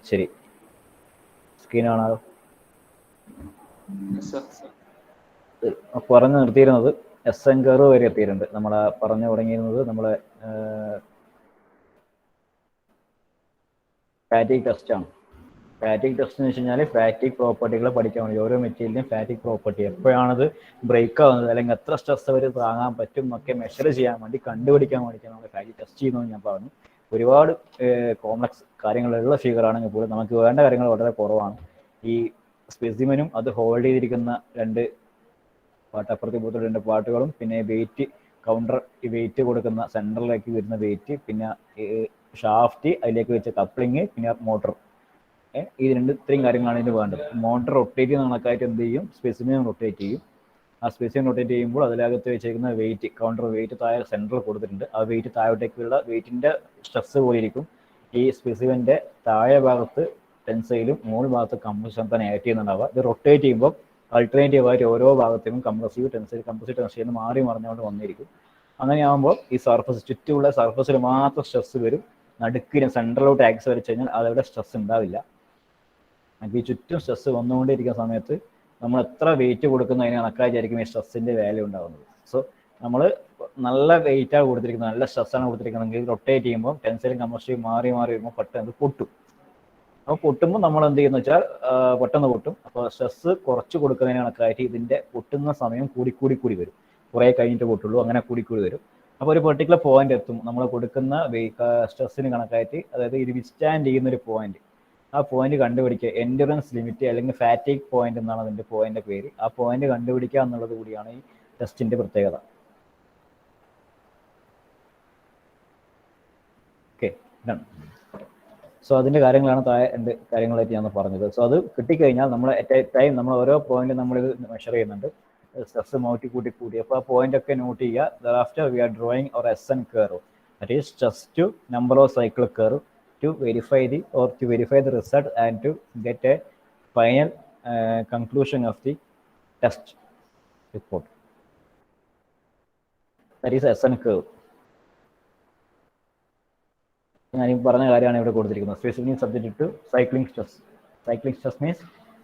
ശരി, സ്ക്രീൻ കാണാമോ? പറഞ്ഞു നിർത്തിയിരുന്നത് SN curve വരെ എത്തിയിട്ടുണ്ട്. നമ്മളെ പറഞ്ഞു തുടങ്ങിയിരുന്നത് നമ്മളെ ഫാറ്റിക് ടെസ്റ്റ് ആണ്. ഫാറ്റിക് ടെസ്റ്റ് എന്ന് വെച്ച് കഴിഞ്ഞാൽ ഫാറ്റിക് പ്രോപ്പർട്ടികളെ പഠിക്കാൻ വേണ്ടി ഓരോ മെറ്റീരിയലിനും ഫാറ്റിക് പ്രോപ്പർട്ടി എപ്പോഴാണത് ബ്രേക്ക് ആവുന്നത് അല്ലെങ്കിൽ എത്ര സ്ട്രെസ് അവർ താങ്ങാൻ പറ്റും എന്നൊക്കെ മെഷർ ചെയ്യാൻ വേണ്ടി കണ്ടുപിടിക്കാൻ വേണ്ടിയിട്ട് നമ്മൾ ഫാറ്റിക് ടെസ്റ്റ് ചെയ്യുന്നതെന്ന് ഞാൻ പറഞ്ഞു. ഒരുപാട് കോംപ്ലക്സ് കാര്യങ്ങളുള്ള ഫിഗറാണെങ്കിൽ പോലും നമുക്ക് വേണ്ട കാര്യങ്ങൾ വളരെ കുറവാണ്. ഈ സ്പെസിമെനും അത് ഹോൾഡ് ചെയ്തിരിക്കുന്ന രണ്ട് അപ്പുറത്തെ ഇപ്പുറത്തെ രണ്ട് പാർട്ടുകളും പിന്നെ വെയിറ്റ് കൗണ്ടർ ഈ വെയിറ്റ് കൊടുക്കുന്ന സെൻറ്ററിലേക്ക് വരുന്ന വെയിറ്റ് പിന്നെ ഷാഫ്റ്റ് അതിലേക്ക് വെച്ച കപ്ലിങ് പിന്നെ മോട്ടർ ഈ ഇത്രയും കാര്യങ്ങളാണ് ഇതിന് വേണ്ടത്. മോട്ടർ റൊട്ടേറ്റ് ചെയ്യുന്ന കണക്കായിട്ട് എന്ത് ചെയ്യും, സ്പെസിമെൻ റൊട്ടേറ്റ് ചെയ്യും. ആ സ്പെസിമെൻ റൊട്ടേറ്റ് ചെയ്യുമ്പോൾ അതിനകത്ത് വെച്ചേക്കുന്ന വെയിറ്റ് കൗണ്ടർ വെയിറ്റ് താഴെ സെൻറ്ററിൽ കൊടുത്തിട്ടുണ്ട്. ആ വെയിറ്റ് താഴോട്ടേക്കുള്ള വെയിറ്റിൻ്റെ സ്ട്രെസ് പോലെ ഇരിക്കും. ഈ സ്പെസിമെൻ്റെ താഴെ ഭാഗത്ത് ടെൻസൈലും മുകൾ ഭാഗത്ത് കംപ്രഷൻ തന്നെ ആക്ട് ചെയ്യുന്നുണ്ടാവുക. ഇത് റൊട്ടേറ്റ് ചെയ്യുമ്പോൾ ആൾട്ടർനേറ്റീവായിട്ട് ഓരോ ഭാഗത്തേക്കും കംപ്രസീവ് ടെൻസൈൽ മാറി മറിഞ്ഞുകൊണ്ട് വന്നിരിക്കും. അങ്ങനെയാകുമ്പോൾ ഈ സർഫസ് ചുറ്റുമുള്ള സർഫസിൽ മാത്രം സ്ട്രെസ് വരും. നടുക്കിന് സെൻട്രലോട്ട് ആക്സ് വരച്ചു കഴിഞ്ഞാൽ അതവിടെ സ്ട്രെസ് ഉണ്ടാവില്ല. അപ്പോൾ ഈ ചുറ്റും സ്ട്രെസ് വന്നുകൊണ്ടിരിക്കുന്ന സമയത്ത് നമ്മൾ എത്ര വെയിറ്റ് കൊടുക്കുന്നതിന് കണക്കായിട്ടായിരിക്കും ഈ സ്ട്രെസ്സിൻ്റെ വാല്യൂ ഉണ്ടാകുന്നത്. സോ നമ്മൾ നല്ല വെയിറ്റാണ് കൊടുത്തിരിക്കുന്നത്, നല്ല സ്ട്രെസ്സാണ് കൊടുത്തിരിക്കുന്നതെങ്കിൽ റൊട്ടേറ്റ് ചെയ്യുമ്പോൾ ടെൻസൈലും കംപ്രസീവ് മാറി മാറി വരുമ്പോൾ പെട്ടെന്ന് പൊട്ടും. അപ്പോൾ പൊട്ടുമ്പോൾ നമ്മൾ എന്ത് ചെയ്യുന്ന വെച്ചാൽ പെട്ടെന്ന് പൊട്ടും. അപ്പോൾ സ്ട്രെസ് കുറച്ച് കൊടുക്കുന്നതിന് കണക്കായിട്ട് ഇതിൻ്റെ പൊട്ടുന്ന സമയം കൂടി വരും. കുറേ കഴിഞ്ഞിട്ട് പൊട്ടുള്ളൂ, അങ്ങനെ കൂടി വരും. അപ്പോൾ ഒരു പെർട്ടിക്കുലർ പോയിന്റ് എത്തും നമ്മൾ കൊടുക്കുന്ന സ്ട്രെസ്സിന് കണക്കായിട്ട്, അതായത് ഇത് വിസ്റ്റാൻഡ് ചെയ്യുന്നൊരു പോയിന്റ്. ആ പോയിന്റ് കണ്ടുപിടിക്കുക, എൻഡുറൻസ് ലിമിറ്റ് അല്ലെങ്കിൽ ഫാറ്റിക് പോയിന്റ് എന്നാണ് അതിൻ്റെ പോയിന്റ് പേര്. ആ പോയിന്റ് കണ്ടുപിടിക്കുക എന്നുള്ളത് കൂടിയാണ് ഈ ടെസ്റ്റിൻ്റെ പ്രത്യേകത. ഓക്കെ, ഇതാണ്. സോ അതിൻ്റെ കാര്യങ്ങളാണ് താഴെ രണ്ട് കാര്യങ്ങളായിട്ട് ഞാൻ പറഞ്ഞത്. സോ അത് കിട്ടിക്കഴിഞ്ഞാൽ നമ്മൾ അറ്റ് എ ടൈം നമ്മൾ ഓരോ പോയിന്റ് നമ്മളിത് മെഷർ ചെയ്യുന്നുണ്ട്, സ്ട്രെസ് കൂട്ടി. അപ്പോൾ ആ പോയിന്റ് ഒക്കെ നോട്ട് ചെയ്യുക. Thereafter we are drawing or SN curve, that is stress to number of cycle curve to verify the result and to get a final conclusion of the test report. That is SN curve. ഞാൻ ഈ പറഞ്ഞ കാര്യമാണ് ഇവിടെ കൊടുത്തിരിക്കുന്നത്. Specifically subject to cycling stress. Cycling stress means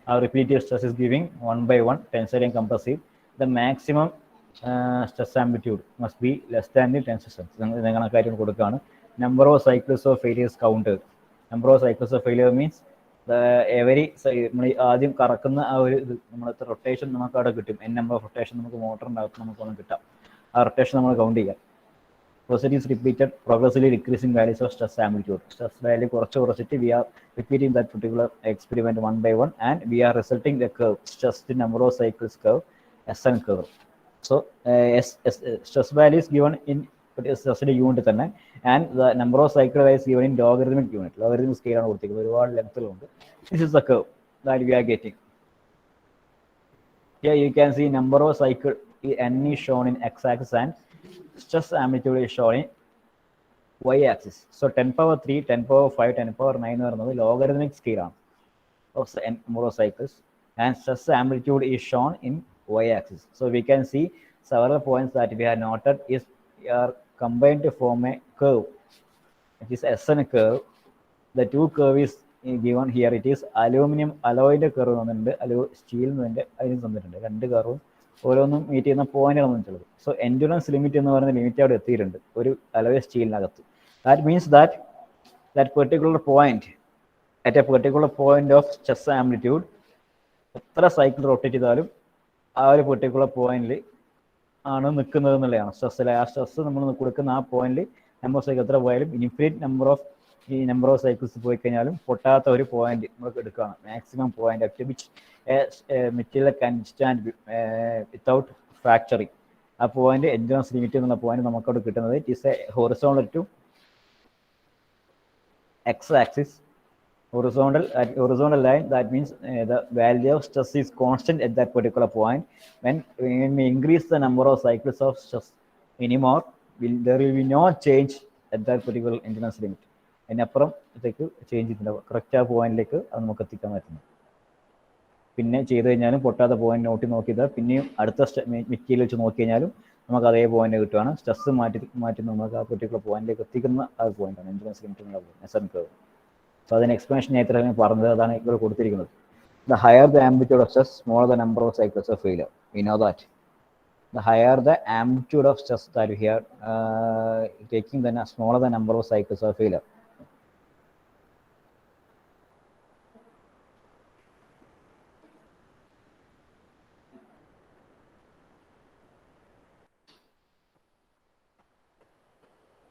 our repeated stress is giving 1 by 1 tensile and compressive. The maximum stress amplitude must be less than the tension stress. ഇങ്ങനെ കാര്യം കൊടുക്കുകയാണ്. Number of cycles of failures counted. Number of cycles of failure means every നമ്മൾ ആദ്യം കറക്കുന്ന ആ ഒരു ഇത് നമ്മളത്തെ rotation നമുക്ക് അവിടെ കിട്ടും. number of rotation നമുക്ക് മോട്ടറിൻ്റെ അകത്ത് നമുക്കൊന്നും കിട്ടാം. ആ റൊട്ടേഷൻ നമ്മൾ കൗണ്ട് ചെയ്യാം. Process is repeated progressively decreasing values of stress amplitude. Stress value കുറച്ചിട്ട് we are repeating that particular experiment 1 by 1 and we are resulting the curve, stress to number of cycles curve, SN curve. So stress value is given in സ്ട്രെസ്സിൻ്റെ unit തന്നെ and the number of cycle wise given in logarithmic unit. Logarithmic സ്കെയിലാണ് കൊടുത്തിരിക്കുന്നത്, ഒരുപാട് ലെങ്ത്തിലുണ്ട്. This is the curve that we are getting. Here you can see number of cycle n is shown in x-axis and stress amplitude is shown in y-axis. So 10 power 3, 10 power 5, 10 power 9 എന്ന് പറയുന്നത് logarithmic സ്കെയിലാണ് of number of cycles and stress amplitude is shown in y-axis. So we can see several points that we have noted is are combined to form a curve. It is SN curve. The two curve is given here. It is aluminum alloy curve തന്നിട്ടുണ്ട്, steel അതിന് തന്നിട്ടുണ്ട്. രണ്ട് കർവും ഓരോന്നും meet ചെയ്യുന്ന പോയിന്റാണ് തന്നിട്ടുള്ളത്. So endurance limit എന്ന് പറയുന്ന ലിമിറ്റ് അവിടെ എത്തിയിട്ടുണ്ട് ഒരു അലോയ് സ്റ്റീലിനകത്ത്. That means that particular point at a particular point of stress amplitude എത്ര സൈക്കിൾ റൊട്ടേറ്റ് ചെയ്താലും ആ ഒരു പെർട്ടിക്കുലർ പോയിന്റിൽ ആണ് നിൽക്കുന്നത് എന്നുള്ളതാണ് സ്ട്രെസ്സിൽ. ആ സ്ട്രെസ് നമ്മൾ കൊടുക്കുന്ന ആ പോയിന്റിൽ നമ്പർ ഓഫ് സൈക്കിൾ എത്ര പോയാലും ഇൻഫിനിറ്റ് നമ്പർ ഓഫ് സൈക്കിൾസ് പോയി കഴിഞ്ഞാലും പൊട്ടാത്ത ഒരു പോയിന്റ് നമുക്ക് എടുക്കുകയാണ്. Maximum point at which material can stand without fracturing. ആ പോയിന്റ് എൻഡുറൻസ് ലിമിറ്റ് എന്നുള്ള പോയിന്റ് നമുക്കവിടെ കിട്ടുന്നത് it is a horizontal to x-axis. Horizontal line, that means the value of stress is constant at that particular point. When we increase the number of cycles of stress anymore, there will be no change at that particular endurance limit. അതിനപ്പുറം ഇതൊക്കെ change ചെയ്തിട്ടുണ്ടാവും. Correct ആ പോയിന്റിലേക്ക് അത് നമുക്ക് എത്തിക്കാൻ പറ്റുന്നു. പിന്നെ ചെയ്ത് കഴിഞ്ഞാലും പൊട്ടാത്ത പോയിന്റ് നോക്കിയാൽ പിന്നെയും അടുത്ത മെറ്റീരിയൽ വെച്ച് നോക്കി കഴിഞ്ഞാലും നമുക്ക് അതേ പോയിന്റ് കിട്ടുകയാണ്. സ്ട്രെസ് മാറ്റി നമുക്ക് ആ പെർട്ടിക്കുലർ പോയിന്റിലേക്ക് എത്തിക്കുന്ന ആ പോയിന്റാണ് എൻഡ്യൂറൻസ് ലിമിറ്റ് എന്നുള്ള എസ്എൻ കർവ്. സോ അതിന് എക്സ്പ്ലനേഷൻ നേരത്തെ പറഞ്ഞത് അതാണ് ഇവിടെ കൊടുത്തിരിക്കുന്നത്. The higher the amplitude of stress, smaller the number of cycles of failure. We know that. The higher the amplitude of stress that you are taking, then smaller the number of cycles of failure.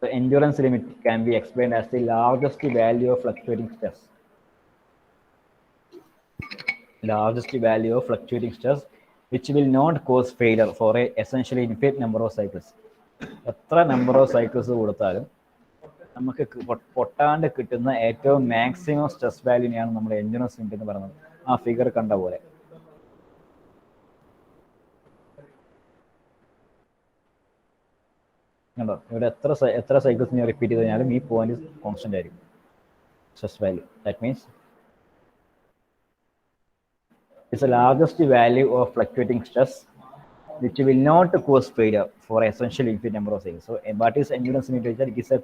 The endurance limit can be explained as the largest value of fluctuating stress. Largest value of fluctuating stress which will not cause failure for a essentially infinite number of cycles. എത്ര number of cycles കൊടുത്താലും നമുക്ക് പൊട്ടാണ്ട് കിട്ടുന്ന ഏറ്റവും maximum stress വാല്യൂനെയാണ് നമ്മുടെ endurance limit എന്ന് പറയുന്നത്. ആ figure കണ്ട പോലെ കണ്ടോ, ഇവിടെ എത്ര സൈക്കിൾസ് ഞാൻ റിപ്പീറ്റ് ചെയ്ത് കഴിഞ്ഞാലും ഈ പോയിന്റ് കോൺസ്റ്റന്റ് ആയിരിക്കും stress value. That means is the largest value of fluctuating stress which will not cause failure for essentially infinite number of cycles. So what is endurance limit? It is a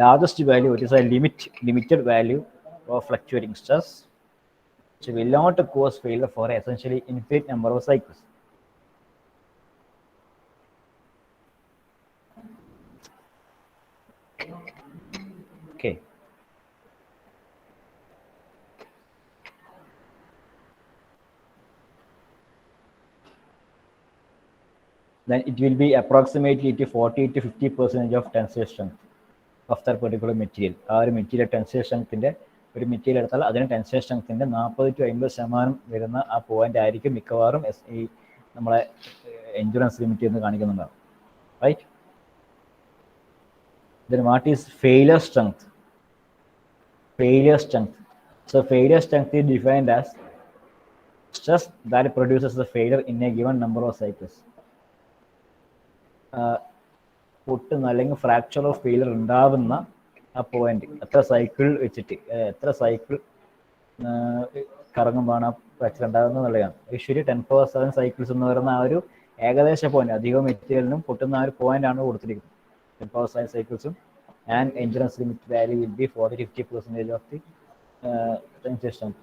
largest value, it is a limited value of fluctuating stress which will not cause failure for essentially infinite number of cycles. Okay. Then it will be approximately 40 to 50% of tensile strength of that particular material. ആ ഒരു material tensile സ്ട്രെങ്ത്തിന്റെ ഒരു material എടുത്താൽ അതിന് tensile സ്ട്രെങ്ത്തിന്റെ 40 to 50% വരുന്ന ആ point ആയിരിക്കും മിക്കവാറും ഈ നമ്മളെ എൻഡ്യൂറൻസ് ലിമിറ്റ് എന്ന് കാണിക്കുന്നുണ്ടാവും. Right. Then what is failure strength? Failure strength. So failure strength is defined as stress that produces the failure in a given number of cycles. പൊട്ടുന്ന അല്ലെങ്കിൽ ഫ്രാക്ചർ ഓഫ് ഫെയിലർ ഉണ്ടാവുന്ന ആ point എത്ര cycle വെച്ചിട്ട് എത്ര cycle കറങ്ങുമ്പോഴാണ് ആ fracture ഉണ്ടാകുന്നത് എന്നുള്ളതാണ്. യൂഷ്വലി 10⁻⁷ സൈക്കിൾസ് എന്ന് പറയുന്ന ആ ഒരു ഏകദേശ പോയിന്റ്, അധികം മെറ്റീരിയലിനും പൊട്ടുന്ന ആ ഒരു പോയിന്റ് ആണ് കൊടുത്തിരിക്കുന്നത്. 10⁻⁷ സൈക്കിൾസും and endurance limit value will be 40 to 50% of the tensile strength.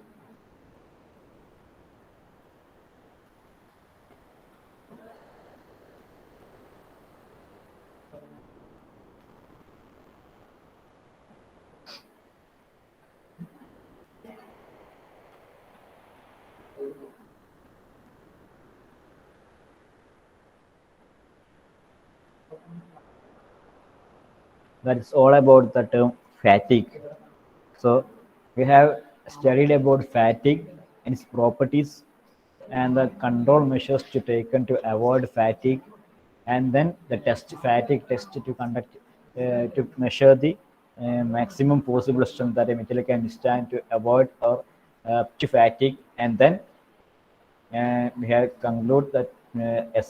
That is all about the term fatigue. So we have studied about fatigue and its properties and the control measures to taken to avoid fatigue, and then the fatigue test to conduct to measure the maximum possible strength that a material can withstand to avoid or to fatigue, and then we have concluded that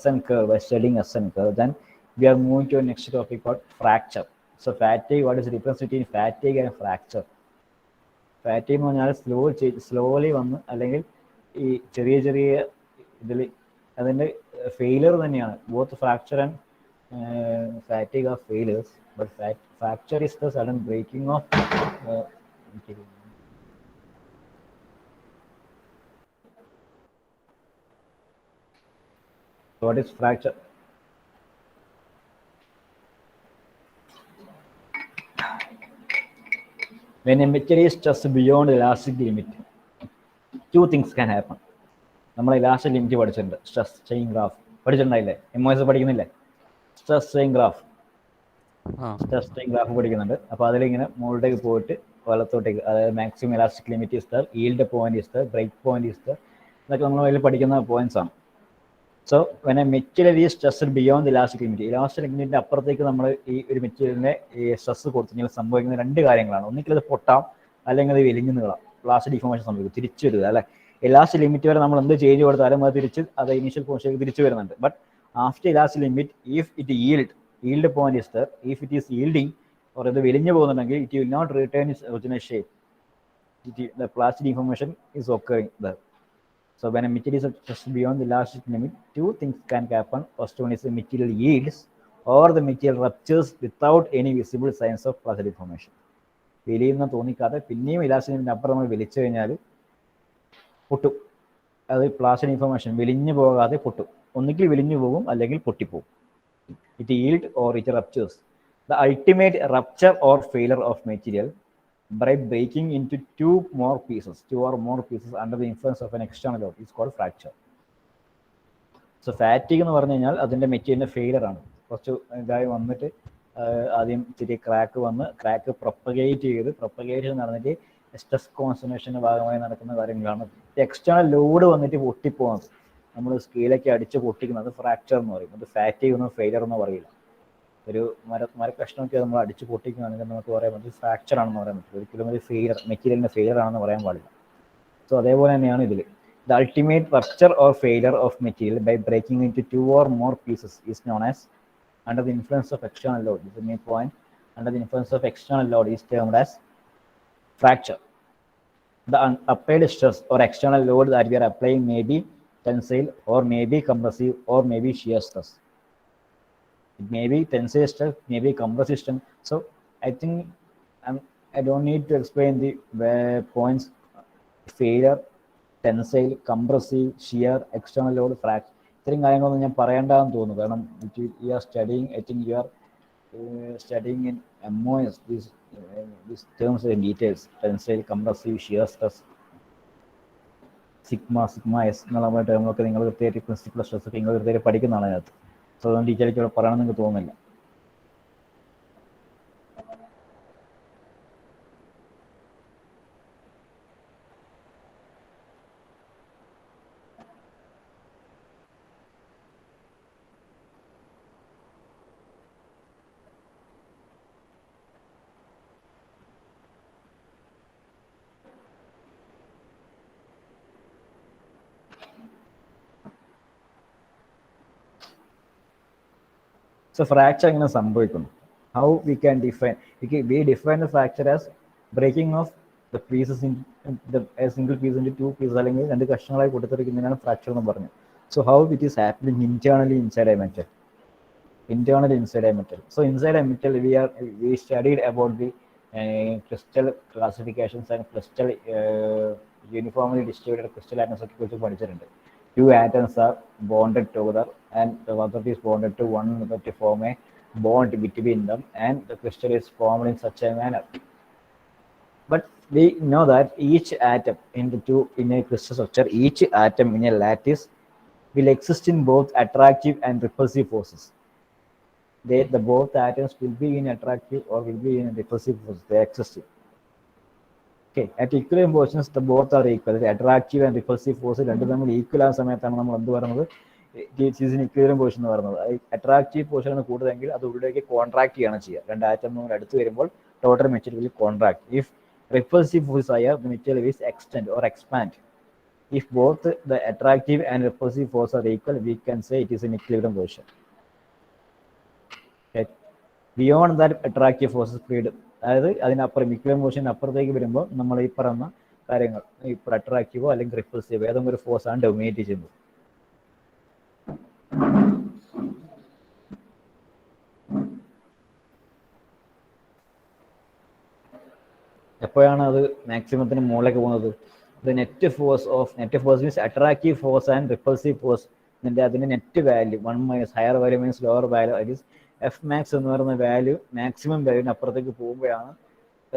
SN curve by studying SN curve. Then we are moving to a next topic called fracture. So fatigue, what is the difference between fatigue and fracture? Fatigue എന്ന് പറഞ്ഞാൽ slowly വന്ന് അല്ലെങ്കിൽ ഈ ചെറിയ ഇതിൽ അതിൻ്റെ failure തന്നെയാണ്. Both fracture and fatigue are failures, but fracture is the sudden breaking of what is fracture? When a material is stressed beyond the elastic limit, two things can happen. നമ്മൾ elastic limit പഠിച്ചിട്ടുണ്ട്. Stress strain graph പഠിച്ചിട്ടുണ്ടായില്ലേ? MOS പഠിക്കുന്നില്ലേ? Stress strain graph പഠിക്കുന്നുണ്ട്. അപ്പോൾ അതിലിങ്ങനെ മുകളിലേക്ക് പോയിട്ട് വലത്തോട്ടേക്ക്, അതായത് maximum elastic limit is there, yield point is there, break point is there, ഇതൊക്കെ നമ്മൾ അതിൽ പഠിക്കുന്ന പോയിന്റ്സ് ആണ്. So when a material is stressed beyond elastic limit, elastic ലിമിറ്റിന്റെ അപ്പുറത്തേക്ക് നമ്മൾ ഈ ഒരു മെറ്റീരിയലിനെ ഈ സ്ട്രെസ് കൊടുത്തെങ്കിൽ സംഭവിക്കുന്ന രണ്ട് കാര്യങ്ങളാണ്. ഒന്നിക്കൽ അത് പൊട്ടാം, അല്ലെങ്കിൽ അത് വലിഞ്ഞു നീളാം, പ്ലാസ്റ്റിക് ഡിഫോർമേഷൻ സംഭവിക്കും, തിരിച്ചു വരിക അല്ലെ. ഇലാസ്റ്റിക് ലിമിറ്റ് വരെ നമ്മൾ എന്ത് ചേഞ്ച് കൊടുത്താലും അത് ഇനീഷ്യൽ പൊസിഷനിലേക്ക് തിരിച്ചു വരുന്നുണ്ട്. But after elastic limit, if it yield point is there, if it is yielding or ഇത് വലിഞ്ഞു പോകുന്നുണ്ടെങ്കിൽ it will not retain its original shape. The plastic deformation is occurring there. So when a material is stressed beyond the elastic limit, two things can happen. First one is the material yields or the material ruptures without any visible signs of plastic deformation. വലിയെന്ന് തോന്നിക്കാതെ പിന്നെയും ഇലാസ്റ്റിക്കിന് അപ്പുറം നമ്മൾ വലിച്ചു കഴിഞ്ഞാൽ പൊട്ടും. അത് plastic information വിലിഞ്ഞു പോകാതെ പൊട്ടും. ഒന്നുകിൽ വിലിഞ്ഞു പോകും അല്ലെങ്കിൽ പൊട്ടിപ്പോകും. It yield or it ruptures. The ultimate rupture or failure of material by breaking into two or more pieces under the influence of an external load is called fracture. So ഫാറ്റിക് എന്ന് പറഞ്ഞു കഴിഞ്ഞാൽ അതിൻ്റെ മെറ്റീരിയലിൻ്റെ ഫെയിലർ ആണ്. കുറച്ച് ഇതായി വന്നിട്ട് ആദ്യം ഇത്തിരി ക്രാക്ക് വന്ന് ക്രാക്ക് പ്രൊപ്പഗേറ്റ് നടന്നിട്ട് സ്ട്രെസ് കോൺസെൻട്രേഷൻ്റെ ഭാഗമായി നടക്കുന്ന കാര്യങ്ങളാണ്. എക്സ്റ്റേണൽ ലോഡ് വന്നിട്ട് പൊട്ടിപ്പോകുന്നത്, നമ്മൾ സ്കെയിലൊക്കെ അടിച്ച് പൊട്ടിക്കുന്നത് ഫ്രാക്ചർ എന്ന് പറയും. അത് ഫാറ്റിക് എന്നോ ഫെയിലർ എന്നോ പറയില്ല. ഒരു മരക്കഷ്ണമൊക്കെ നമ്മൾ അടിച്ച് പൊട്ടിക്കുകയാണെങ്കിൽ നമുക്ക് പറയാൻ പറ്റും ഫ്രാക്ചർ ആണെന്ന് പറയാൻ പറ്റും. ഒരിക്കലും ഒരു മെറ്റീരിയലിൻ്റെ ഫെയിലർ ആണെന്ന് പറയാൻ പാടില്ല. സോ അതേപോലെ തന്നെയാണ് ഇതിൽ. The ultimate rupture or failure of material by breaking into two or more pieces is known as under the influence of external load. This is the main point. Under the influence of external load is termed as fracture. The applied stress or external load that we are applying may be tensile or may be compressive or may be shear stress. It may be tensile stress, may be compressive stress. So I think I don't need to explain the points: failure, tensile, compressive, shear, external load, fracture. ഇത്രയും കാര്യങ്ങളൊന്നും ഞാൻ പറയേണ്ടതെന്ന് തോന്നുന്നു. കാരണം you are studying, I think you are studying in MOS these terms and details. Tensile, compressive, shear stress, sigma S എന്നുള്ള ടേമുകളൊക്കെ നിങ്ങൾ കൃത്യമായിട്ട് principal stress ഒക്കെ നിങ്ങൾ കൃത്യമായിട്ട് പഠിക്കുന്നതാണ് അതിനകത്ത്. സോ അതുകൊണ്ട് ഡീറ്റെയിലേക്ക് ഇവിടെ പറയണമെന്ന് എനിക്ക് തോന്നുന്നില്ല. So fracture എങ്ങനെ സംഭവിക്കുന്നു? How we can define? We define the fracture as breaking of the pieces in a single piece into two pieces, അല്ലെങ്കിൽ രണ്ട് കഷ്ണങ്ങളായി കൊടുത്തിരിക്കുന്നതിനാണ് ഫ്രാക്ചർ എന്ന് പറഞ്ഞു. So how it is happening internally inside a metal? Internally inside a metal. So inside a metal we studied about the crystal classifications and crystal uniformly distributed crystal atoms ഒക്കെ കുറിച്ച് പഠിച്ചിട്ടുണ്ട്. Two atoms are bonded together and the other is bonded to one another to form a bond between them, and the crystal is formed in such a manner. But we know that each atom in a crystal structure, each atom in a lattice will exist in both attractive and repulsive forces. The both atoms will be in attractive or will be in repulsive forces. They exist. Okay, at equilibrium positions, the both are equal. The attractive and repulsive forces രണ്ടും നമ്മൾ equal ആയ സമയത്താണ് നമ്മൾ എന്ത് പറയുന്നത്, it is in equilibrium position എന്ന് പറയുന്നത്. Attractive പൊസിഷനാണ് കൂടുതലെങ്കിൽ അത് ഉള്ളിലേക്ക് കോൺട്രാക്ട് ചെയ്യാണ് ചെയ്യുക. രണ്ട് ആറ്റം നമ്മൾ അടുത്ത് വരുമ്പോൾ total material will contract. If repulsive force higher, the material is extend or expand. If both the attractive and repulsive force are equal, we can say it is in equilibrium position. Okay. Beyond that, attractive forces freedom. അതായത് അതിനപ്പുറം equilibrium position അപ്പുറത്തേക്ക് വരുമ്പോൾ നമ്മൾ ഈ പറയുന്ന കാര്യങ്ങൾ ഇപ്പോൾ അട്രാക്റ്റീവോ അല്ലെങ്കിൽ റിപ്പൾസീവോ ഏതെങ്കിലും ഒരു ഫോഴ്സാണ് ഡൊമിനേറ്റ് ചെയ്യുന്നത്. എപ്പോഴാണ് അത് മാക്സിമത്തിന് മുകളിലേക്ക് പോകുന്നത്? The net force means attractive force and repulsive force. അതിന്റെ net value 1 - higher value means lower value, അത് എഫ് മാക്സ് എന്ന് പറയുന്ന വാല്യൂ മാക്സിമം വാല്യൂവിന് അപ്പുറത്തേക്ക് പോകുമ്പോഴാണ്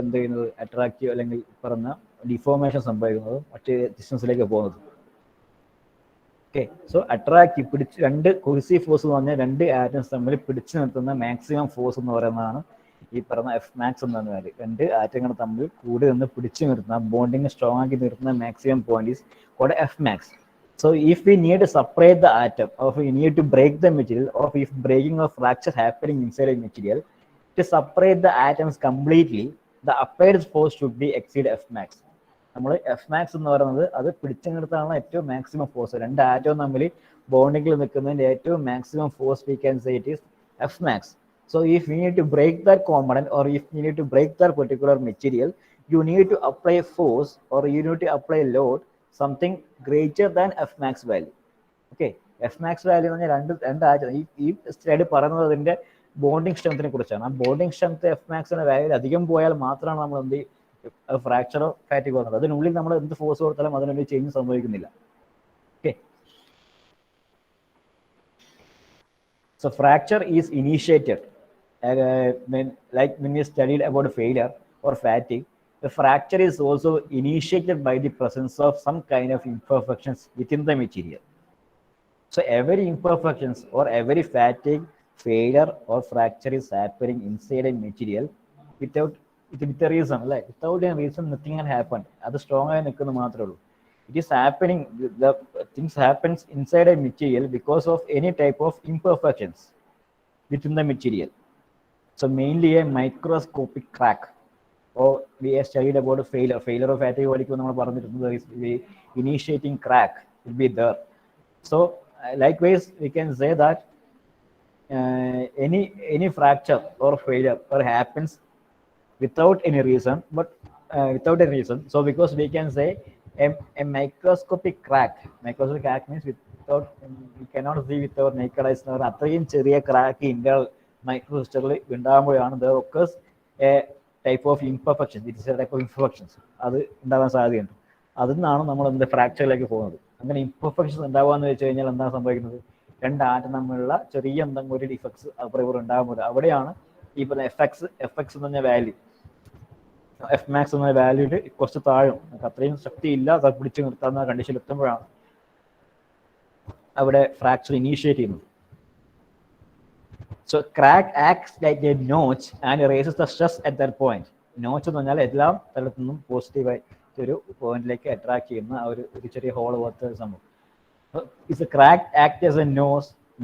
എന്ത് ചെയ്യുന്നത്, അട്രാക്റ്റീവ് അല്ലെങ്കിൽ പറഞ്ഞ ഡിഫോർമേഷൻ സംഭവിക്കുന്നത്, മറ്റേ ഡിസ്റ്റൻസിലേക്ക് പോകുന്നത്. ഓക്കെ, സോ അട്രാക്റ്റീവ് പിടിച്ച് രണ്ട് കോഹെസീവ് ഫോഴ്സ് എന്ന് പറഞ്ഞാൽ രണ്ട് ആറ്റംസ് തമ്മിൽ പിടിച്ചു നിർത്തുന്ന മാക്സിമം ഫോഴ്സ് എന്ന് പറയുന്നതാണ് ഈ പറഞ്ഞ എഫ് മാക്സ് എന്ന് പറഞ്ഞ വാല്യൂ. രണ്ട് ആറ്റങ്ങൾ തമ്മിൽ കൂടി നിന്ന് പിടിച്ചു നിർത്തുന്ന ബോണ്ടിങ് സ്ട്രോങ് ആക്കി നിർത്തുന്ന maximum point is called F max. So if we need to separate the atom, or if we need to break the material, or if breaking or fracture happening inside a material, to separate the atoms completely, the applied force should be exceed F max. നമ്മൾ F max എന്ന് പറയുന്നത് അത് പിടിച്ചു നിർത്താനുള്ള ഏറ്റവും maximum force. രണ്ട് ആറ്റവും തമ്മിൽ ബോണ്ടിങ്ങിൽ നിൽക്കുന്നതിന്റെ ഏറ്റവും maximum force we can say it is F max. So if we need to break that component, or if you need to break that particular material, you need to apply force or you need to apply load something greater than F max value. Okay, F max value എന്ന് പറഞ്ഞാൽ രണ്ടാഴ്ച ഈ slide പറയുന്നത് അതിന്റെ bonding സ്ട്രെങ്ത്തിനെ കുറിച്ചാണ്. ആ bonding strength F മാക്സിന്റെ value അധികം പോയാൽ മാത്രമാണ് നമ്മൾ എന്ത് ഫ്രാക്ചറോ ഫാറ്റിക് വന്നത്. അതിനുള്ളിൽ നമ്മൾ എന്ത് ഫോഴ്സ് കൊടുത്താലും അതിനുള്ളിൽ ചേഞ്ച് സംഭവിക്കുന്നില്ല. Okay, so fracture is initiated when we studied about failure or fatigue. The fracture is also initiated by the presence of some kind of imperfections within the material. So every imperfections or every fatigue, failure or fracture is happening inside a material with a reason. Like without a reason, nothing can happen. That's strong ആയി നിൽക്കുന്ന മാത്രമേ ഉള്ളൂ. It is happening, the things happens inside a material because of any type of imperfections within the material. So mainly a microscopic crack, or we have studied about a failure of fatigue പഠിക്കുമ്പോൾ നമ്മൾ പറഞ്ഞിട്ടുണ്ട് the initiating crack will be there. So likewise we can say that any fracture or failure or happens without any reason, but without a reason. So because we can say a microscopic crack means without, we cannot see with our naked eyes. അത്രയും ചെറിയ crack inter മൈക്രോസിസ്റ്ററിൽ ഉണ്ടാകുമ്പോഴാണ് there occurs a type of imperfection. It is a type of imperfections അത് ഉണ്ടാകാൻ സാധ്യതയുണ്ട്. അതിൽ നിന്നാണ് നമ്മൾ എന്ത് ഫ്രാക്ചറിലേക്ക് പോകുന്നത്. അങ്ങനെ ഇംപെർഫെക്ഷൻസ് ഉണ്ടാവുകയെന്ന് വെച്ച് കഴിഞ്ഞാൽ എന്താണ് സംഭവിക്കുന്നത്? രണ്ട് ആറ്റം തമ്മിലുള്ള ചെറിയ എന്തെങ്കിലും ഒരു ഡിഫക്ട്സ് അപ്പുറം ഉണ്ടാകുമ്പോൾ അവിടെയാണ് ഈ പറഞ്ഞ എഫ് എക്സ് എന്ന് പറഞ്ഞ വാല്യൂ, എഫ് മാക്സ് എന്ന വാല്യൂല് കുറച്ച് താഴും, അത്രയും ശക്തി ഇല്ല, അത് പിടിച്ചു നിർത്താവുന്ന കണ്ടീഷനിൽ എത്തുമ്പോഴാണ് അവിടെ ഫ്രാക്ചർ ഇനീഷ്യേറ്റ് ചെയ്യുന്നത്. So crack acts like a notch and raises the stress at that point. Notch എന്ന് പറഞ്ഞാൽ എല്ലാ തലത്തു നിന്നും പോസിറ്റീവായി ഒരു പോയിന്റിലേക്ക് അട്രാക്ട് ചെയ്യുന്ന ആ ഒരു ചെറിയ ഹോൾ പോലത്തെ ഒരു സംഭവം. It's a crack act as a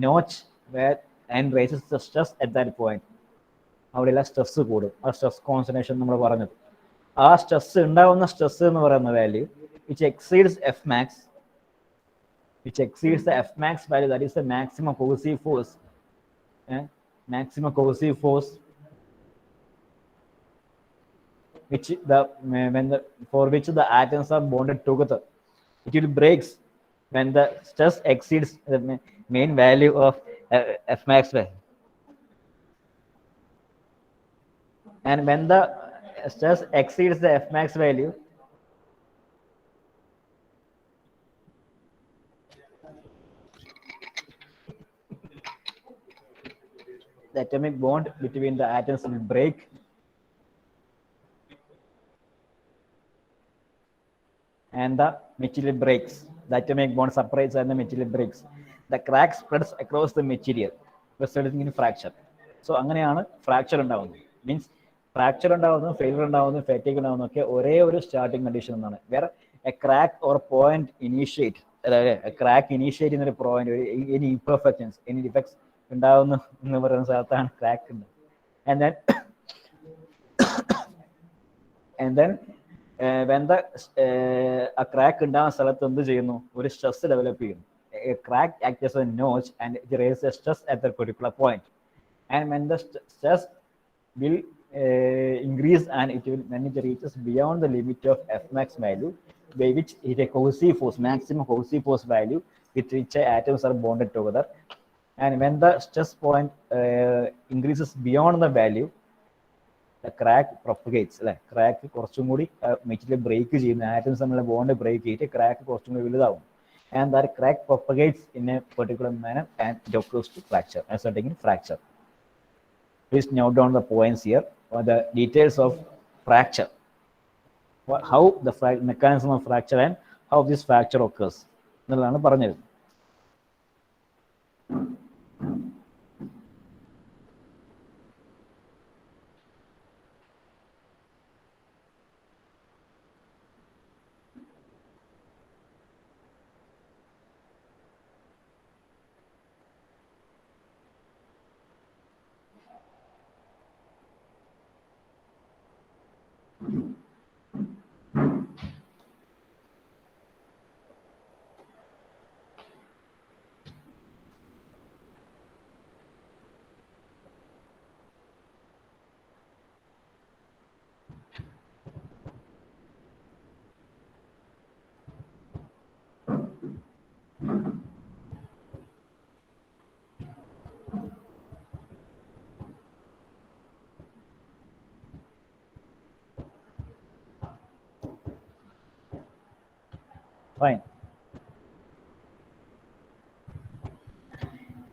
notch where and raises the stress at that point. അവിടെയുള്ള സ്ട്രെസ് കൂടും. ആ സ്ട്രെസ് കോൺസെൻട്രേഷൻ നമ്മൾ പറഞ്ഞത്. ആ സ്ട്രെസ് ഉണ്ടാവുന്ന സ്ട്രെസ് എന്ന് പറയുന്ന value which exceeds F max, which exceeds the F max value, that is the maximum cohesive force. Maximum cohesive force which for which the atoms are bonded together. It will breaks when the stress exceeds the main value of F max value. And when the stress exceeds the F max value, the atomic bond between the atoms will break, and the material breaks. The atomic bond separates and the material breaks. The crack spreads across the material, resulting in fracture. So അങ്ങനെയാണ് fracture ഉണ്ടാവുന്നത്. Means fracture ഉണ്ടാവുന്നതും failure ഉണ്ടാവുന്നതും ഫാറ്റിക് ഉണ്ടാവുന്നതൊക്കെ ഒരേ ഒരു starting condition എന്നാണ്. വേറെ A crack or point initiate, അതായത് crack initiate ചെയ്യുന്ന ഒരു point, any imperfections, any defects ഉണ്ടാവുന്നു എന്ന് പറയുന്ന സ്ഥലത്താണ് ക്രാക്ക് ഉണ്ട്. and then when the a crack ഉണ്ടാകുന്ന സ്ഥലത്ത് എന്ത് ചെയ്യുന്നു? ഒരു സ്ട്രെസ് ഡെവലപ്പ് ചെയ്യുന്നു. A crack acts as a notch and it raises a stress at that particular point. And when the stress will increase and it will, when it reaches beyond the limit of F max value, by which it a cohesive force, maximum cohesive force value with which atoms are bonded together. And when the stress point increases beyond the value, the crack propagates. Crack കുറച്ചും കൂടി material break ചെയ്യുന്ന, atoms തമ്മിലുള്ള bond break ചെയ്തിട്ട് crack കുറച്ചും കൂടി വലുതാവും. And that crack propagates in a particular manner and it occurs to fracture, resulting in fracture. Please note down the points here, or the details of fracture, how the mechanism of fracture and how this fracture occurs എന്നുള്ളതാണ് പറഞ്ഞത്. Fine.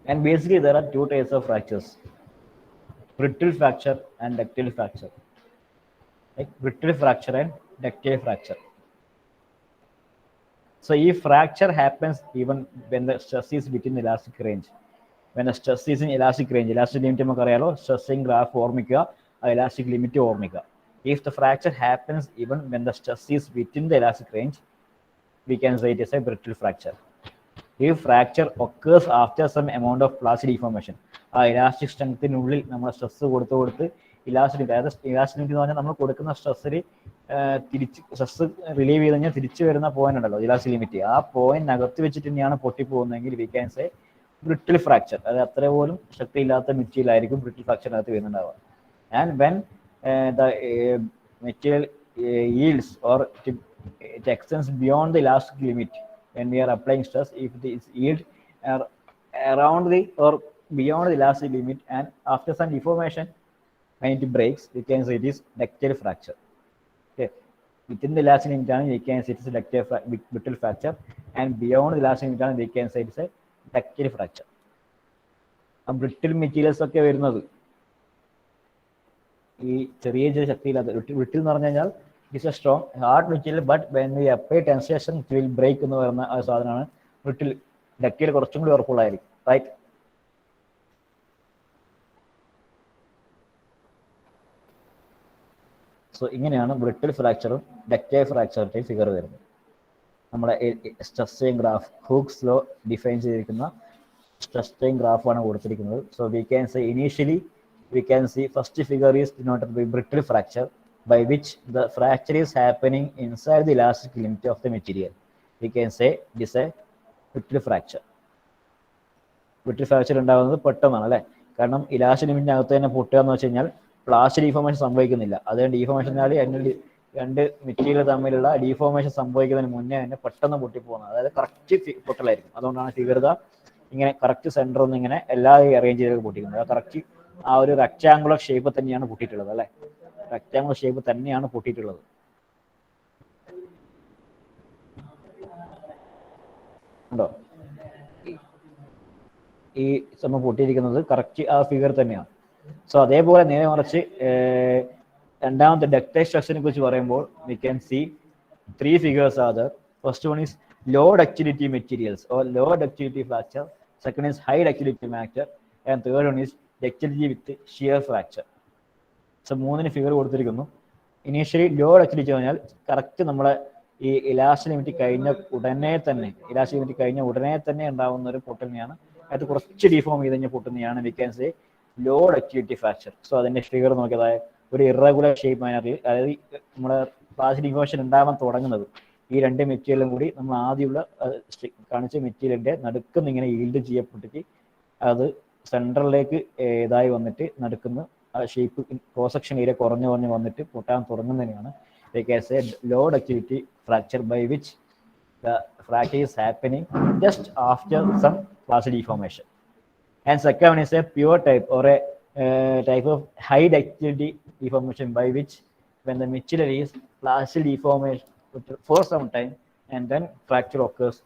And basically there are two types of fractures: brittle fracture and ductile fracture. Like brittle fracture and ductile fracture. So if fracture happens even when the stress is within the elastic range, when the stress is in elastic range, elastic limit നമുക്ക് അറിയാലോ, stressing graph ഓർമ്മിക്കുക, ആ elastic limit ഓർമ്മിക്കുക. If the fracture happens even when the stress is within the elastic range, we can say it is a brittle fracture. If fracture occurs after some amount of plastic deformation, ആ elastic സ്ട്രെങ്ത്തിനുള്ളിൽ നമ്മൾ stress കൊടുത്ത് elastic, അതായത് elastic എന്ന് പറഞ്ഞാൽ നമ്മൾ കൊടുക്കുന്ന സ്ട്രെസ്സിൽ തിരിച്ച് stress relieve ചെയ്ത് കഴിഞ്ഞാൽ തിരിച്ചു വരുന്ന പോയിന്റ് ഉണ്ടല്ലോ, ഇലാസ്റ്റിക് ലിമിറ്റ്, ആ പോയിന്റിനകത്ത് വെച്ചിട്ട് തന്നെയാണ് പൊട്ടിപ്പോകുന്നതെങ്കിൽ we can say brittle fracture. അത് അത്ര പോലും ശക്തിയില്ലാത്ത മെറ്റീരിയൽ ആയിരിക്കും ബ്രിട്ടിൽ ഫ്രാക്ചറിനകത്ത് വരുന്നുണ്ടാവുക. And when the material yields or it extends beyond the elastic limit when we are applying stress, if it is yield around the or beyond the elastic limit and after some deformation when it breaks, we can say it is ductile fracture. Okay, within the elastic limit we can say it is a ductile brittle fracture, and beyond the elastic limit we can say it is a ductile fracture. ആ brittle materials ഒക്കെ വരുന്നത് ഈ ചെറിയ ചെറിയ ശക്തിയില്ലാത്ത brittle എന്ന് പറഞ്ഞു കഴിഞ്ഞാൽ it is a strong hard material, but when we apply tension it will break എന്ന് പറയുന്ന ആ സാധനമാണ് ബ്രിട്ടിൽ. ഡക്റ്റൈൽ കുറച്ചും കൂടി ഉറപ്പുള്ളതായിരിക്കും, റൈറ്റ്? സോ ഇങ്ങനെയാണ് ബ്രിട്ടിൽ ഫ്രാക്ചറും ഡക്റ്റൈൽ ഫ്രാക്ചറിൻ്റെയും ഫിഗർ വരുന്നത്. നമ്മുടെ stress strain graph Hooke's law define ചെയ്തിരിക്കുന്ന സ്ട്രെസ് സ്ട്രെയിൻ ഗ്രാഫാണ് കൊടുത്തിരിക്കുന്നത്. So we can say initially we can see first figure is denoted by brittle fracture, by which the fracture is happening inside the elastic limit of the material. We can say it is a brittle fracture. Brittle fracture ഉണ്ടാകുന്നത് പെട്ടെന്നാണ് അല്ലേ, കാരണം elastic ലിമിറ്റിനകത്ത് തന്നെ പൊട്ടുക എന്ന് വെച്ച് കഴിഞ്ഞാൽ plastic deformation സംഭവിക്കുന്നില്ല. അതുകൊണ്ട് ഡീഫോർമേഷൻ രണ്ട് മെറ്റീരിയൽ തമ്മിലുള്ള ഡീഫോർമേഷൻ സംഭവിക്കുന്നതിന് മുന്നേ തന്നെ പെട്ടെന്ന് പൊട്ടിപ്പോകുന്നത്, അതായത് കറക്റ്റ് പൊട്ടലായിരിക്കും. അതുകൊണ്ടാണ് ഫിഗർ ഇങ്ങനെ കറക്റ്റ് സെന്റർ ഒന്ന് ഇങ്ങനെ എല്ലാ അറേഞ്ച് ചെയ്തൊക്കെ പൊട്ടിക്കുന്നത്. കറക്റ്റ് ആ ഒരു റെക്ടാങ്കുലർ ഷേപ്പ് തന്നെയാണ് പൊട്ടിയിട്ടുള്ളത് അല്ലെ, റെക്ടാങ്കുലർ ഷേപ്പ് തന്നെയാണ് പൊട്ടിയിട്ടുള്ളത്. ഉണ്ടോ? ഈ സംഭവം പൊട്ടിയിരിക്കുന്നത് കറക്റ്റ് ആ ഫിഗർ തന്നെയാണ്. സോ അതേപോലെ നേരെ മറിച്ച് രണ്ടാമത്തെ ഡക്റ്റൈൽ സ്ട്രക്ചറിനെ കുറിച്ച് പറയുമ്പോൾ we can see three figures are there. First one is low ductility materials or low ductility fracture, second is high ductility fracture, and third one is ductility with shear fracture. So മൂന്നിന് figure കൊടുത്തിരിക്കുന്നു. Initially low ductility പറഞ്ഞാൽ correct നമ്മളെ ഈ elastic limit കഴിഞ്ഞ ഉടനെ തന്നെ ഉണ്ടാകുന്ന ഒരു പൊട്ടലിനെയാണ്, അത് കുറച്ച് ഡിഫോം ചെയ്ത് കഴിഞ്ഞാൽ പൊട്ടുന്നതാണ് we can say low ductility fracture. So അതിന്റെ ഫിഗർ നോക്കിയതായ ഒരു ഇറഗുലർ ഷേപ്പ് മാനറിൽ, അതായത് നമ്മുടെ പ്ലാസ്റ്റിക് ഡിഫോർമേഷൻ ഉണ്ടാവാൻ തുടങ്ങുന്നത് ഈ രണ്ട് മെറ്റീരിയലും കൂടി നമ്മൾ ആദ്യമുള്ള കാണിച്ച മെറ്റീരിയലിന്റെ നടുക്കുന്ന ഇങ്ങനെ ഈൽഡ് ചെയ്യപ്പെട്ടിട്ട് അത് സെൻട്രലിലേക്ക് ഇതായി വന്നിട്ട് നടുക്കുന്ന ഷേപ്പ് ക്രോസ് സെക്ഷൻ ഏരിയ കുറഞ്ഞു വന്നിട്ട് പൊട്ടാൻ തുടങ്ങുന്നതിനാണ് low ductility fracture, by which the fracture is happening just after some plastic deformation. And second one is a pure type or a type of high ductility deformation, by which when the material is plastic deformation for some time and then fracture occurs,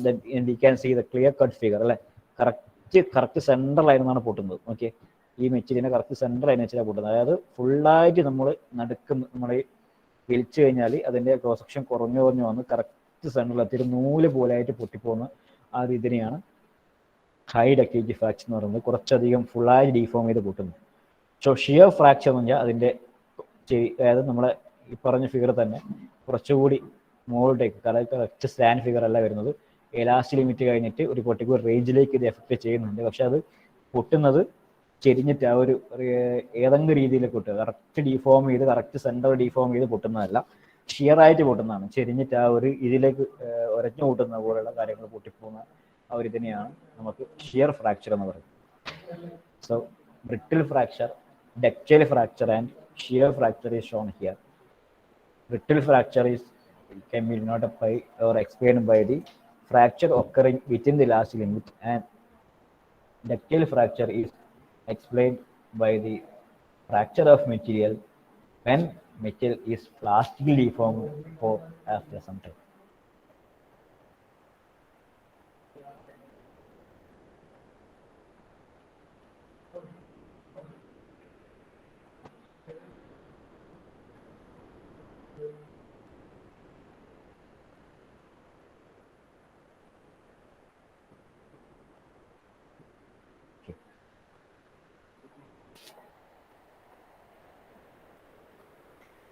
that and we can see the clear cut figure അല്ലെ, correct central ആയിരുന്നാണ് പൊട്ടുന്നത്. Okay, ഈ മെറ്റീരിയലിനെ correct central ആയിരുന്നു വെച്ചാൽ പൊട്ടുന്നത്, അതായത് ഫുള്ളായിട്ട് നമ്മൾ നമ്മൾ വലിച്ചു കഴിഞ്ഞാൽ അതിന്റെ ക്രോസ് സെക്ഷൻ കുറഞ്ഞു വന്ന് കറക്റ്റ് സെൻട്രൽ എത്തിയിട്ട് നൂല് പോലെ ആയിട്ട് പൊട്ടിപ്പോകുന്ന ആ രീതിയാണ് ഹൈ ഡക്റ്റിലിറ്റി ഫ്രാക്ചർ എന്ന് പറയുന്നത്, കുറച്ചധികം ഫുള്ളായി ഡീഫോം ചെയ്ത് പൊട്ടുന്നു. സോ ഷിയർ ഫ്രാക്ചർ എന്ന് പറഞ്ഞാൽ അതിന്റെ അതായത് നമ്മളെ ഈ പറഞ്ഞ ഫിഗർ തന്നെ കുറച്ചുകൂടി മുകളിലേക്ക്, കറക്റ്റ് സ്റ്റാൻഡ് ഫിഗർ അല്ല വരുന്നത്, എലാസ്റ്റിക് ലിമിറ്റ് കഴിഞ്ഞിട്ട് ഒരു പെർട്ടിക്കുലർ റേഞ്ചിലേക്ക് ഇത് എഫക്ട് ചെയ്യുന്നുണ്ട്. പക്ഷെ അത് പൊട്ടുന്നത് ചെരിഞ്ഞിട്ട് ആ ഒരു ഏതെങ്കിലും രീതിയിലേക്ക് പൊട്ടുക, കറക്റ്റ് ഡിഫോം ചെയ്ത് കറക്റ്റ് സെന്റർ ഡിഫോം ചെയ്ത് പൊട്ടുന്നതല്ല, ഷിയർ ആയിട്ട് പൊട്ടുന്നതാണ്. ചെരിഞ്ഞിട്ട് ആ ഒരു ഇതിലേക്ക് ഒരഞ്ഞു പൊട്ടുന്ന പോലുള്ള കാര്യങ്ങൾ പൊട്ടിപ്പോകുന്ന ആ ഒരു ഇതിനെയാണ് നമുക്ക് ഷിയർ ഫ്രാക്ചർ എന്ന് പറയുന്നത്. So brittle fracture, ductile fracture and shear fracture is shown here. Brittle fracture can be denoted by or explained by the fracture occurring within the elastic limit, and ductile fracture is explained by the fracture of material when material is plastically deformed for after some time.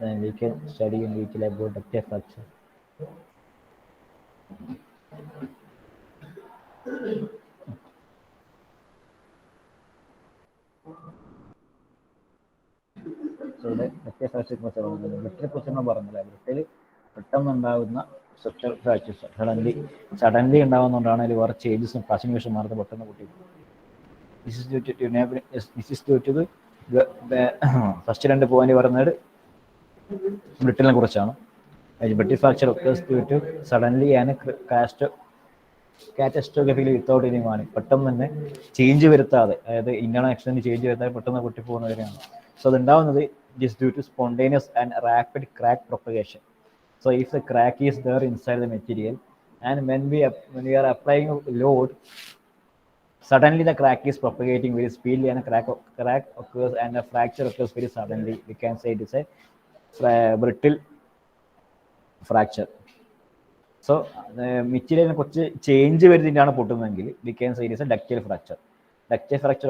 then we can study in detail about ductile fracture. So ഇവിടെ ductile fracture കുറിച്ച് പറയുന്നത് brittle കുറിച്ച് നമ്മൾ പറഞ്ഞില്ല. Brittle പെട്ടെന്നുണ്ടാകുന്ന structure fractures suddenly ഉണ്ടാകുന്നതുകൊണ്ടാണ് അതിൽ വേറെ ചേഞ്ചസും classification മാറുന്നത് പെട്ടെന്ന് കുട്ടി. This is due to the first 2 point പറയുന്നത് ബ്രിട്ടിലിനെ കുറിച്ചാണ്. Brittle fracture occurs due to suddenly and catastrophically without any warning, പെട്ടെന്ന് തന്നെ ചേഞ്ച് വരുത്താതെ, അതായത് ഇന്റേണൽ എക്സ്റ്റന്റ് ചേഞ്ച് വരുത്താതെ പെട്ടെന്ന് പൊട്ടിപ്പോകുന്നവരെയാണ്. സോ അത് ഉണ്ടാവുന്നത് it due to spontaneous and rapid crack propagation. So if the crack is there inside the material and when we are applying load, suddenly the crack is propagating very speedily and a crack occurs and a fracture occurs very suddenly. We can say it is a brittle fracture. So മെറ്റീരിയലിനെ കുറച്ച് change വരുന്നതിൻ്റെയാണ് പൊട്ടുന്നതെങ്കിൽ we can say it is a ductile fracture. Ductile fracture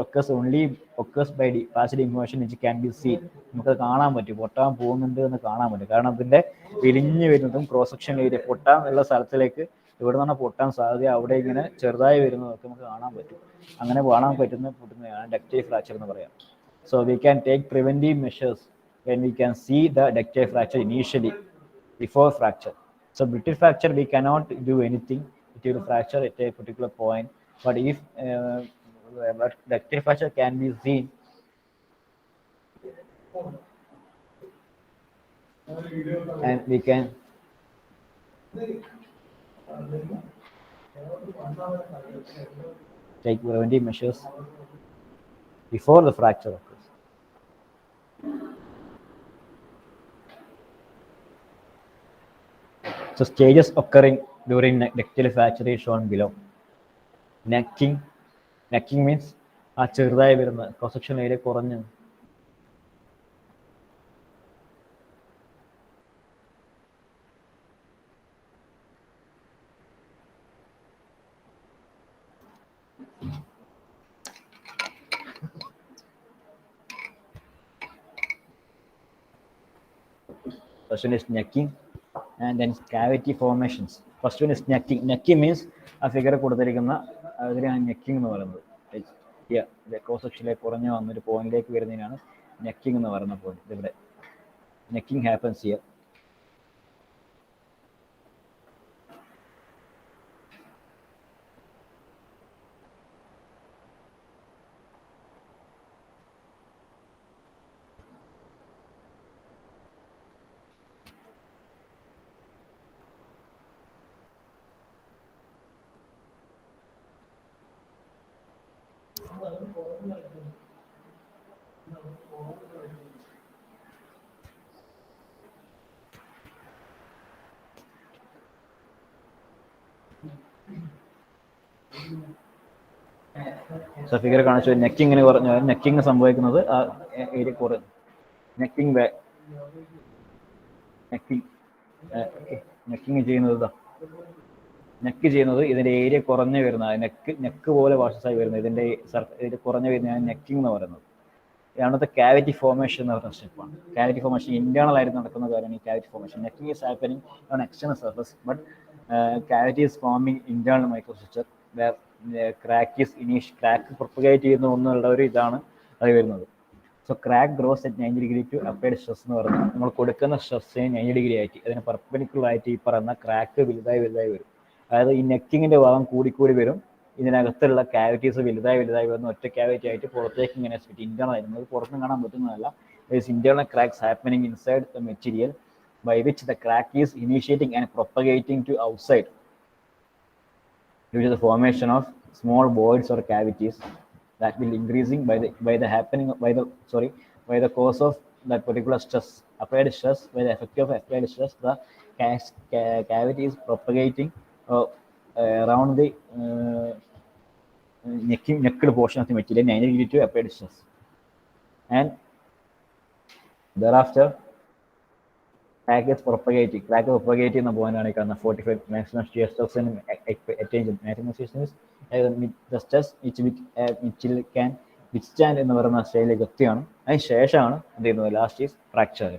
occurs by passed information which can be seen. നമുക്കത് കാണാൻ പറ്റും, പൊട്ടാൻ പോകുന്നുണ്ട് എന്ന് കാണാൻ പറ്റും. കാരണം അതിൻ്റെ വിരിഞ്ഞ് വരുന്നതും ക്രോസ് സെക്ഷൻ ഏരിയ പൊട്ടാൻ ഉള്ള സ്ഥലത്തിലേക്ക് എവിടെ നിന്നാണ് പൊട്ടാൻ സാധ്യത അവിടെ ഇങ്ങനെ ചെറുതായി വരുന്നതൊക്കെ നമുക്ക് കാണാൻ പറ്റും. അങ്ങനെ കാണാൻ പൊട്ടുന്നതാണ് ഡക്റ്റൈൽ ഫ്രാക്ചർ എന്ന് പറയാം. So we can take preventive measures when we can see the ductile fracture initially before fracture. So brittle fracture we cannot do anything. It will fracture at a particular point, but if ductile fracture can be seen and we can take preventive measures before the fracture occurs. So stages occurring during ductile fracture is shown below. Necking means ആ ചെറുതായി വരുന്ന cross section area കുറഞ്ഞു. First one is necking and then cavity formations. First one is necking. Necking means ആ figure കൊടുത്തിരിക്കുന്ന അതിനാണ് necking എന്ന് പറയുന്നത്. Cross സെക്ഷനിലേക്ക് കുറഞ്ഞു വന്നൊരു പോയിന്റിലേക്ക് വരുന്നതിനാണ് നെക്കിംഗ് എന്ന് പറയുന്ന പോയിന്റ്. ഇവിടെ necking happens here. So figure കാണിച്ചു നെക്കിങ്ങിന് പറഞ്ഞു. നെക്കിങ് സംഭവിക്കുന്നത് ആ ഏരിയ കുറഞ്ഞു. നെക്കിങ് ചെയ്യുന്നത് ഇതിന്റെ ഏരിയ കുറഞ്ഞു വരുന്ന നെക്ക് പോലെ വാഷസായി വരുന്നത് ഇതിന്റെ കുറഞ്ഞു വരുന്നതാണ് നെക്കിംഗ് എന്ന് പറയുന്നത്. ഇതാണ് കാവിറ്റി ഫോർമേഷൻ എന്ന് പറയുന്ന സ്റ്റെപ്പാണ്. കാവിറ്റി ഫോർമേഷൻ ഇന്റേണൽ ആയിട്ട് നടക്കുന്ന കാര്യമാണ് ഈ cavity formation. Necking is happening on external surface but cavity is forming internal microstructure where crack propagate ചെയ്യുന്ന ഒന്നുള്ള ഒരു ഇതാണ് അത് വരുന്നത്. So crack grows at 90 degree to applied stress എന്ന് പറഞ്ഞാൽ നമ്മൾ കൊടുക്കുന്ന സ്ട്രെസ്സിന് 90 ഡിഗ്രി ആയിട്ട് അതിന് പെർപെൻഡിക്കുലർ ആയിട്ട് ഈ പറയുന്ന ക്രാക്ക് വലുതായി വരും. അതായത് ഈ നെക്കിങ്ങിന്റെ ഭാഗം കൂടി വരും. ഇതിനകത്തുള്ള കാവിറ്റീസ് വലുതായി വരുന്ന ഒറ്റ കാവിറ്റി ആയിട്ട് പുറത്തേക്ക് ഇങ്ങനെ ഇന്റേണൽ ആയിരുന്നു. അത് പുറത്തുനിന്ന് കാണാൻ പറ്റുന്നതല്ല. Internal cracks happening inside the material by which the crack is initiating and propagating to outside due to the formation of small voids or cavities that will increasing by the cause of that particular stress, applied stress. By the effect of applied stress, the cavity is propagating around the necked portion of the material 90 degree to applied stress, and thereafter crack is propagating എന്ന പോയിന്റാണ് ഈ കാണുന്ന 45 maximum shear stress and attention. Maximum shear stress the stress which can withstand എന്ന് പറയുന്ന സ്റ്റേജിലേക്ക് എത്തിയാണ്. അതിന് ശേഷമാണ് എന്ത് ചെയ്യുന്നത് last is fracture.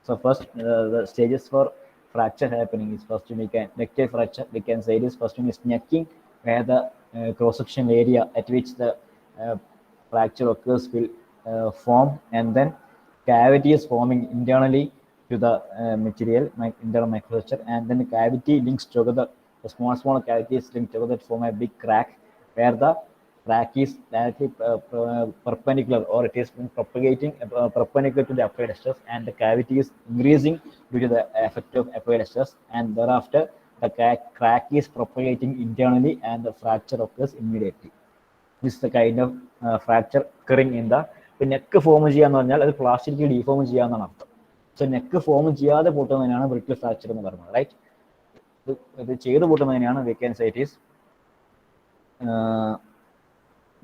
So first, the stages for fracture happening is first we can ductile fracture. We can say this first one is necking, where the cross-sectional area at which the fracture occurs will form, and then cavity is forming internally to the material, internal microstructure, and then the cavity links together. The small cavities linked together to form a big crack, where the crack is directly perpendicular, or it is propagating perpendicular to the applied stress, and the cavity is increasing due to the effect of applied stress, and thereafter the crack is propagating internally and the fracture occurs immediately. This is the kind of fracture occurring in the neck form ചെയ്യാന്ന് പറഞ്ഞാൽ അത് plastic deform ചെയ്യാന്നാണ് അർത്ഥം. So neck form ചെയ്യാതെ പൊട്ടുന്നതിനാണ് brittle fracture എന്ന് പറയുന്നത്, right. ഇത് ചെയ്ത് പൊട്ടുന്നതിനാണ് we can say it is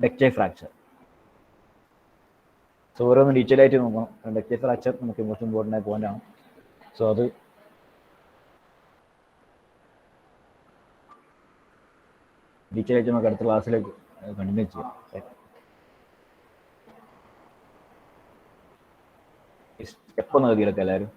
ductile fracture. So ഓരോന്ന് ഡീറ്റെയിൽ ആയിട്ട് നോക്കണം. ഡക്റ്റൈൽ ഫ്രാക്ചർ നമുക്ക് മോസ്റ്റ് ഇമ്പോർട്ടൻ്റ് ആയ പോയിന്റ് ആണ്. സോ അത് ഡീറ്റെയിൽ ആയിട്ട് നമുക്ക് അടുത്ത ക്ലാസ്സിലേക്ക് കണ്ടിന്യൂ ചെയ്യാം. സ്റ്റെപ്പ് ഒന്ന് എഴുതിയെടുക്കാം എല്ലാവരും.